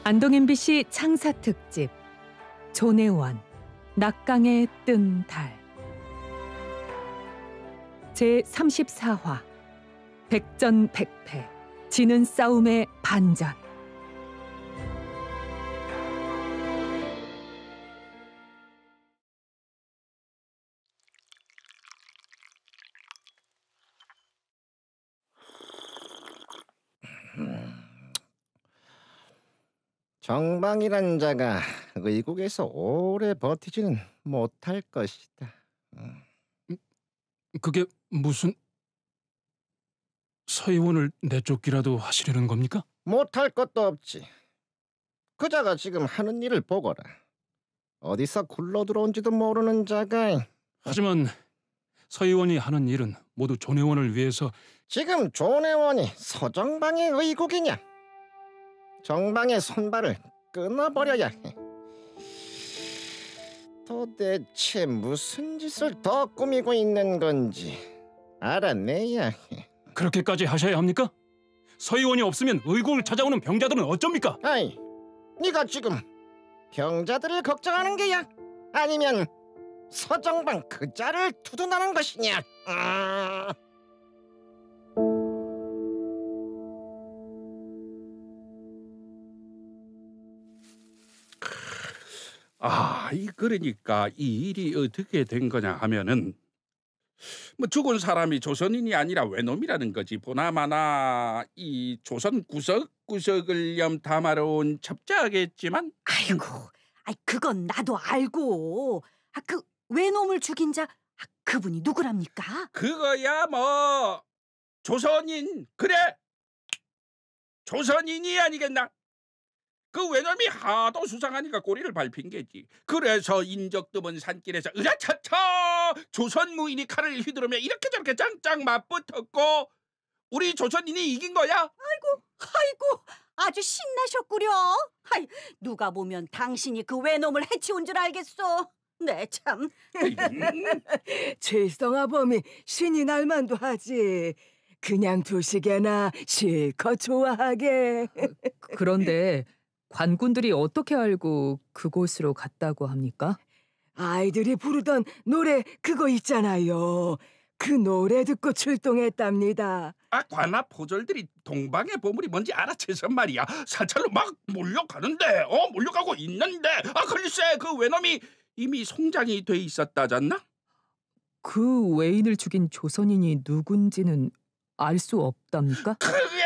안동 MBC 창사 특집 조내원 낙강에 뜬 달 제34화 백전백패 지는 싸움의 반전. 정방이란 자가 의국에서 오래 버티지는 못할 것이다. 그게 무슨... 서의원을 내쫓기라도 하시려는 겁니까? 못할 것도 없지. 그 자가 지금 하는 일을 보거라. 어디서 굴러들어온지도 모르는 자가. 하지만 서의원이 하는 일은 모두 조내원을 위해서... 지금 조내원이 서정방의 의국이냐? 정방의 손발을 끊어버려야 해. 도대체 무슨 짓을 더 꾸미고 있는 건지 알아내야 해. 그렇게까지 하셔야 합니까? 서의원이 없으면 의국을 찾아오는 병자들은 어쩝니까? 아이, 네가 지금 병자들을 걱정하는 게야? 아니면 서정방 그 자를 두둔하는 것이냐? 그러니까 이 일이 어떻게 된 거냐 하면은 뭐 죽은 사람이 조선인이 아니라 외놈이라는 거지. 보나마나 이 조선 구석구석을 염탐하러 온 첩자겠지만. 아이고, 그건 나도 알고. 그 외놈을 죽인 자 그분이 누구랍니까? 그거야 뭐 조선인. 그래, 조선인이 아니겠나? 그 외놈이 하도 수상하니까 꼬리를 밟힌 게지. 그래서 인적 드문 산길에서 으라차차 조선 무인이 칼을 휘두르며 이렇게 저렇게 짱짱 맞붙었고 우리 조선인이 이긴 거야. 아이고, 아주 신나셨구려. 누가 보면 당신이 그 외놈을 해치운 줄 알겠어. 네, 참. 죄성아범이 신이 날만도 하지. 그냥 두시게나 실컷 좋아하게. 그런데 관군들이 어떻게 알고 그곳으로 갔다고 합니까? 아이들이 부르던 노래 그거 있잖아요. 그 노래 듣고 출동했답니다. 관아 포졸들이 동방의 보물이 뭔지 알아채서 말이야 사찰로 막 몰려가는데 몰려가고 있는데 글쎄 그 외놈이 이미 송장이 돼 있었다잖나? 그 외인을 죽인 조선인이 누군지는 알 수 없답니까? 그게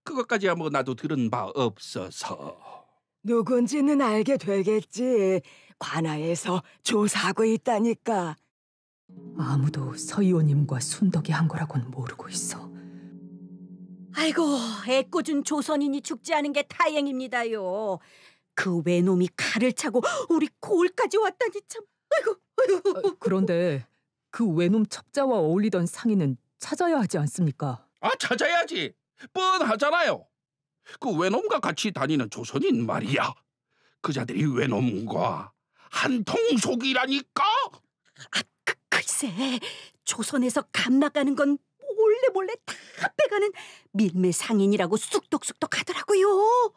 그것까지야 뭐 나도 들은 바 없어서. 누군지는 알게 되겠지. 관아에서 조사하고 있다니까. 아무도 서의원님과 순덕이 한 거라고는 모르고 있어. 아이고, 애꿎은 조선인이 죽지 않은 게 다행입니다요. 그 외놈이 칼을 차고 우리 고을까지 왔다니 참. 아이고. 그런데 그 외놈 첩자와 어울리던 상인은 찾아야 하지 않습니까? 찾아야지. 뻔하잖아요. 그 외놈과 같이 다니는 조선인 말이야. 그자들이 외놈과 한통속이라니까. 글쎄, 조선에서 감나가는 건 몰래 다 빼가는 밀매 상인이라고 쑥덕쑥덕 하더라고요.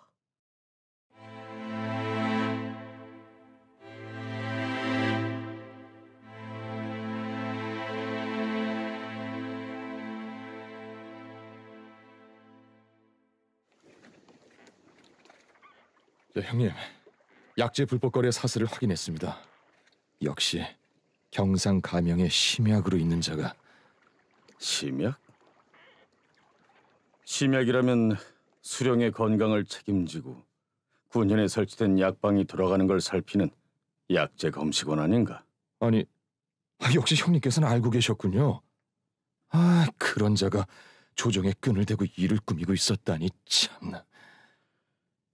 형님, 약재 불법 거래 사슬을 확인했습니다. 역시 경상 가명의 심약으로 있는 자가. 심약? 심약이라면 수령의 건강을 책임지고 군현에 설치된 약방이 돌아가는 걸 살피는 약재 검식원 아닌가? 아니, 역시 형님께서는 알고 계셨군요. 그런 자가 조정에 끈을 대고 일을 꾸미고 있었다니 참나.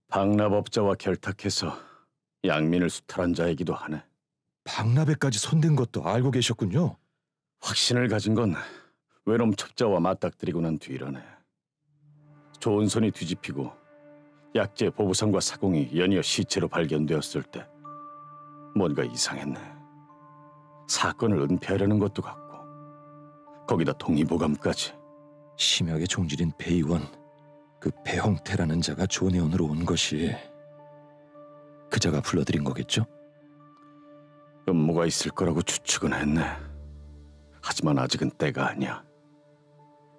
박납업자와 결탁해서 양민을 수탈한 자이기도 하네. 박납에까지 손댄 것도 알고 계셨군요. 확신을 가진 건 외놈 첩자와 맞닥뜨리고 난 뒤라네. 좋은 손이 뒤집히고 약재 보부상과 사공이 연이어 시체로 발견되었을 때 뭔가 이상했네. 사건을 은폐하려는 것도 같고 거기다 동의보감까지. 심약의 종질인 배의원, 그 배홍태라는 자가 조내원으로 온 것이 그 자가 불러들인 거겠죠? 음모가 있을 거라고 추측은 했네. 하지만 아직은 때가 아니야.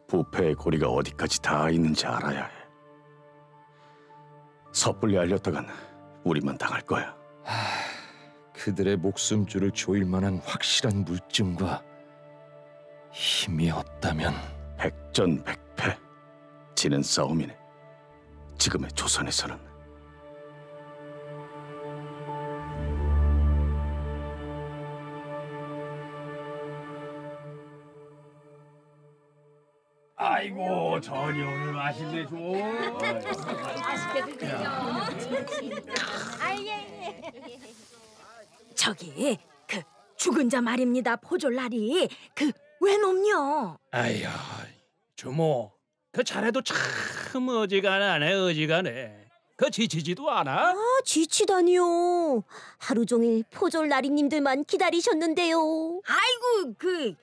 부패의 고리가 어디까지 닿아 있는지 알아야 해. 섣불리 알렸다간 우리만 당할 거야. 그들의 목숨줄을 조일 만한 확실한 물증과 힘이 없다면 백전백패. 지는 싸움이네. 지금의 조선에서는. 아이고 저녁을 맛있네 좀. 맛있게 드세요. 저기 그 죽은 자 말입니다. 포졸라리 그 외놈요. 아휴, 주모, 그 자네도 참 어지간하네, 어지간해. 그 지치지도 않아? 아, 지치다니요. 하루 종일 포졸라리님들만 기다리셨는데요. 아이고 그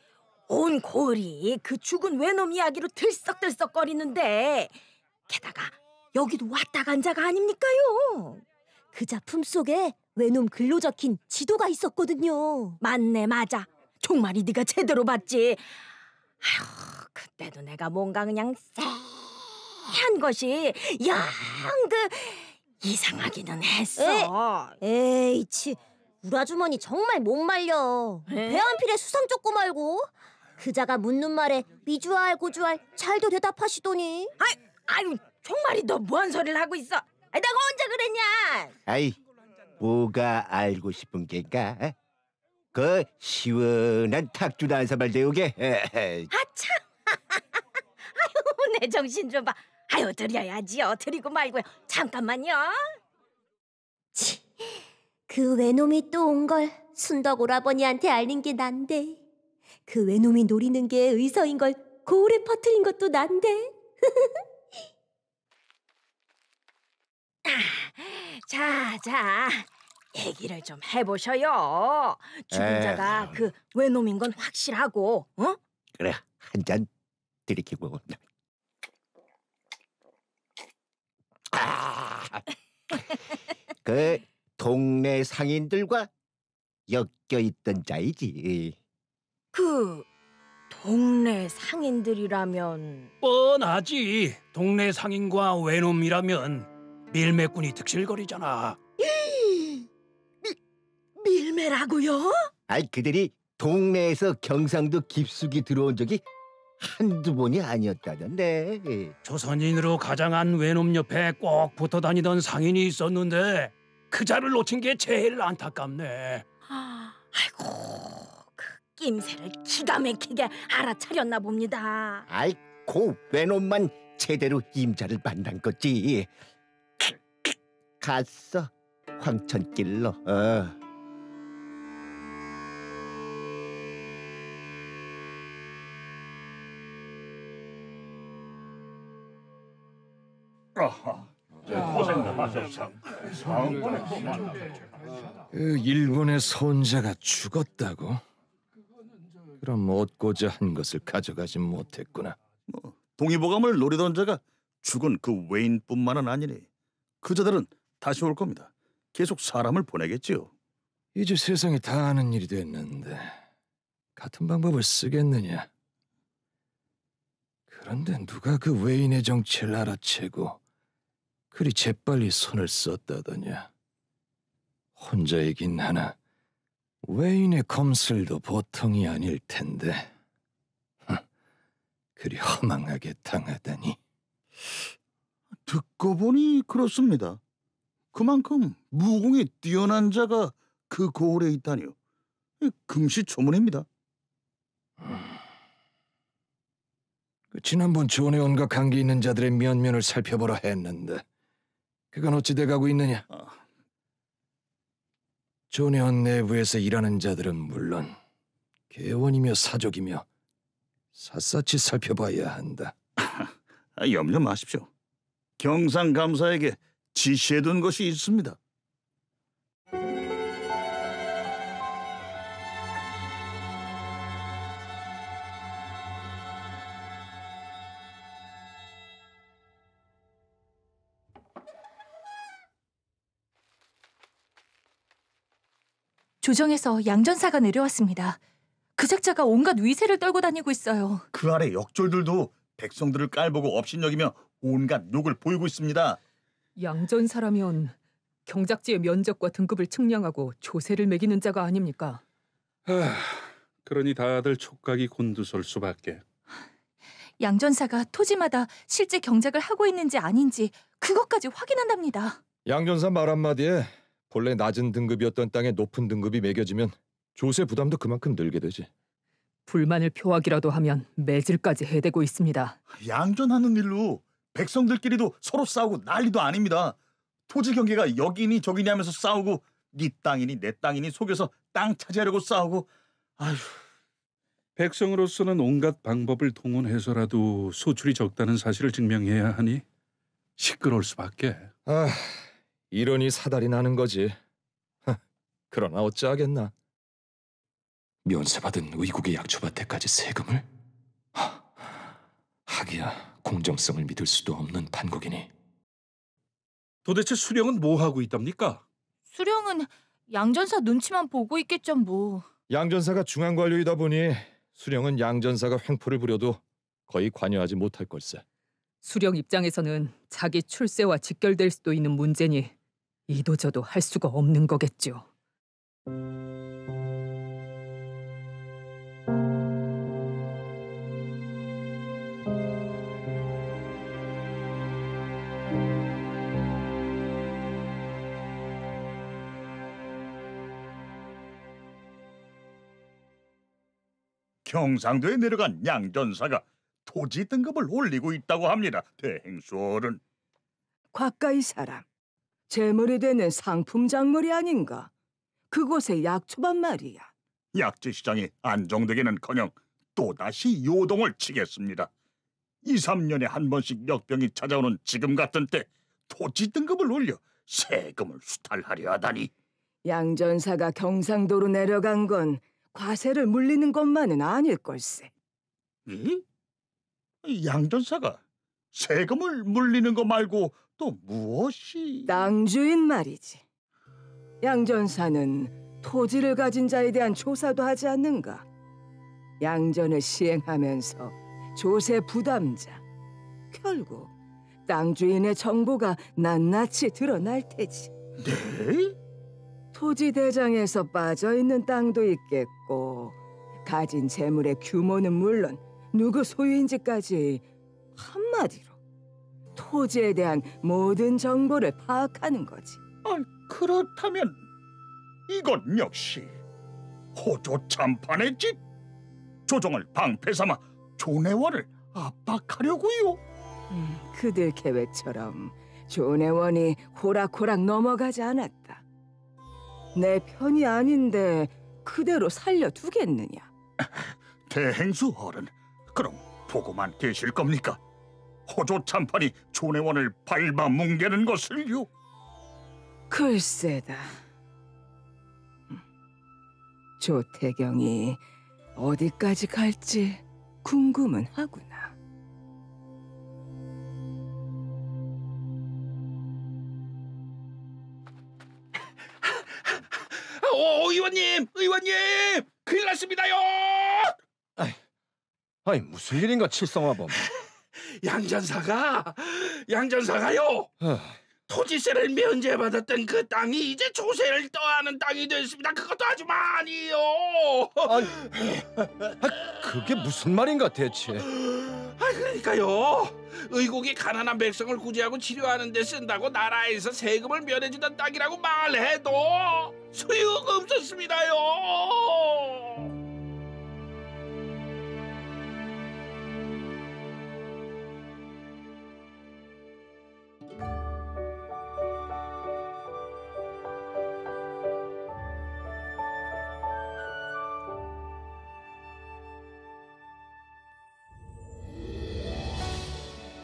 온 고을이 그 죽은 외놈 이야기로 들썩들썩거리는데 게다가 여기도 왔다 간 자가 아닙니까요? 그 작품 속에 외놈 글로 적힌 지도가 있었거든요. 맞네 맞아. 종말이 네가 제대로 봤지. 아휴 그때도 내가 뭔가 그냥 쎄한 것이 영 그 이상하기는 했어. 에이, 우리 아주머니 정말 못 말려. 에? 배한필의 수상 쫓고 말고. 그자가 묻는 말에 미주알 고주알 잘도 대답하시더니. 아유 종말이 너 뭔 소리를 하고 있어? 내가 언제 그랬냐? 아이, 뭐가 알고 싶은 게가? 그 시원한 탁주도 한 사발 데우게. 아참. 아유 내 정신 좀 봐. 아유 드려야지요. 드리고 말고요. 잠깐만요. 그 외놈이 또 온 걸 순덕 오라버니한테 알린 게 난데. 그 외놈이 노리는 게 의서인 걸 고을에 퍼뜨린 것도 난데. 자, 얘기를 좀 해보셔요. 죽은 자가 그 외놈인 건 확실하고, 어? 그래, 한 잔 들이키고. 그 동네 상인들과 엮여 있던 자이지. 그 동네 상인들이라면 뻔하지. 동네 상인과 외놈이라면 밀매꾼이 득실거리잖아. 밀매라고요? 아이, 그들이 동네에서 경상도 깊숙이 들어온 적이 한두 번이 아니었다던데. 조선인으로 가장한 외놈 옆에 꼭 붙어 다니던 상인이 있었는데 그 자를 놓친 게 제일 안타깝네. 아이고 그 낌새를 기가 막히게 알아차렸나 봅니다. 아이, 고 외놈만 제대로 임자를 만난 거지. 갔어, 황천길로. 그 일본의 손자가 죽었다고? 그럼 얻고자 한 것을 가져가지 못했구나. 동의보감을 노리던 자가 죽은 그 외인뿐만은 아니니 그자들은 다시 올 겁니다. 계속 사람을 보내겠지요. 이제 세상이 다 아는 일이 됐는데 같은 방법을 쓰겠느냐? 그런데 누가 그 외인의 정체를 알아채고 그리 재빨리 손을 썼다더냐? 혼자이긴 하나 외인의 검술도 보통이 아닐 텐데 그리 허망하게 당하다니. 듣고 보니 그렇습니다. 그만큼 무공이 뛰어난 자가 그 고을에 있다니요. 금시초문입니다. 지난번 조내원과 관계 있는 자들의 면면을 살펴보라 했는데 그건 어찌 돼가고 있느냐? 조내원 내부에서 일하는 자들은 물론 계원이며 사족이며 샅샅이 살펴봐야 한다. 염려 마십시오. 경상감사에게 지시해둔 것이 있습니다. 조정에서 양전사가 내려왔습니다. 그 작자가 온갖 위세를 떨고 다니고 있어요. 그 아래 역졸들도 백성들을 깔보고 업신여기며 온갖 욕을 보이고 있습니다. 양전사라면 경작지의 면적과 등급을 측량하고 조세를 매기는 자가 아닙니까? 그러니 다들 촉각이 곤두설 수밖에. 양전사가 토지마다 실제 경작을 하고 있는지 아닌지 그것까지 확인한답니다. 양전사 말 한마디에 본래 낮은 등급이었던 땅에 높은 등급이 매겨지면 조세 부담도 그만큼 늘게 되지. 불만을 표하기라도 하면 매질까지 해대고 있습니다. 양전하는 일로 백성들끼리도 서로 싸우고 난리도 아닙니다. 토지 경계가 여기니 저기니 하면서 싸우고 네 땅이니 내 땅이니 속여서 땅 차지하려고 싸우고. 아휴. 백성으로서는 온갖 방법을 동원해서라도 소출이 적다는 사실을 증명해야 하니 시끄러울 수밖에. 이러니 사달이 나는 거지. 그러나 어찌하겠나. 면세받은 의국의 약초밭에까지 세금을? 하기야 공정성을 믿을 수도 없는 판국이니. 도대체 수령은 뭐 하고 있답니까? 수령은 양전사 눈치만 보고 있겠죠 뭐. 양전사가 중앙관료이다 보니 수령은 양전사가 횡포를 부려도 거의 관여하지 못할 걸세. 수령 입장에서는 자기 출세와 직결될 수도 있는 문제니 이도저도 할 수가 없는 거겠죠. 경상도에 내려간 양전사가 토지 등급을 올리고 있다고 합니다. 대행수 어른. 곽가이 사람, 재물이 되는 상품 작물이 아닌가? 그곳의 약초밭 말이야. 약재 시장이 안정되기는커녕 또다시 요동을 치겠습니다. 2, 3년에 한 번씩 역병이 찾아오는 지금 같은 때 토지 등급을 올려 세금을 수탈하려 하다니. 양전사가 경상도로 내려간 건 과세를 물리는 것만은 아닐 걸세. 이? 양전사가 세금을 물리는 거 말고 또 무엇이? 땅 주인 말이지. 양전사는 토지를 가진 자에 대한 조사도 하지 않는가? 양전을 시행하면서 조세 부담자, 결국 땅 주인의 정보가 낱낱이 드러날 테지. 네? 토지 대장에서 빠져있는 땅도 있겠고 가진 재물의 규모는 물론 누구 소유인지까지 한마디로 토지에 대한 모든 정보를 파악하는 거지. 그렇다면 이건 역시 호조 참판의 짓. 조정을 방패삼아 조내원을 압박하려고요. 그들 계획처럼 조내원이 호락호락 넘어가지 않았다. 내 편이 아닌데 그대로 살려두겠느냐? 대행수 어른, 그럼 보고만 계실 겁니까? 호조 참판이 조내원을 밟아뭉개는 것을요? 글쎄다. 조태경이 어디까지 갈지 궁금은 하구나. 의원님, 큰일 났습니다요. 아니 무슨 일인가 칠성화범. 양전사가요. 토지세를 면제받았던 그 땅이 이제 조세를 떠하는 땅이 됐습니다. 그것도 아주 많이요. 그게 무슨 말인가 대체? 그러니까요. 의국이 가난한 백성을 구제하고 치료하는 데 쓴다고 나라에서 세금을 면해주던 땅이라고 말해도 소용가 없었습니다요.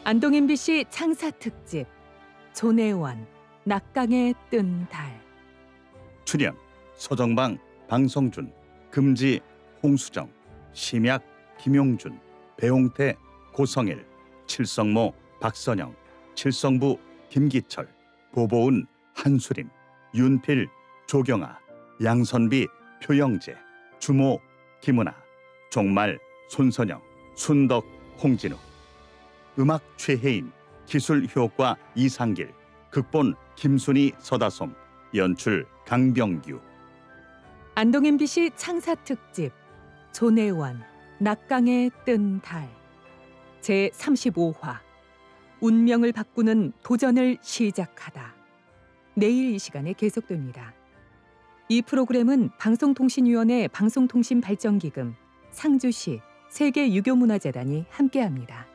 안동 MBC 창사 특집 조내원 낙강에 뜬 달. 출연 서정방, 방성준, 금지, 홍수정, 심약, 김용준, 배홍태, 고성일, 칠성모, 박선영, 칠성부, 김기철, 보보은, 한수림, 윤필, 조경아, 양선비, 표영재, 주모, 김은아, 종말, 손선영, 순덕, 홍진우. 음악 최혜인, 기술 효과 이상길, 극본 김순희, 서다솜, 연출 강병규. 안동 MBC 창사 특집 조내원 낙강의 뜬 달 제 35화 운명을 바꾸는 도전을 시작하다. 내일 이 시간에 계속됩니다. 이 프로그램은 방송통신위원회 방송통신발전기금, 상주시 세계유교문화재단이 함께합니다.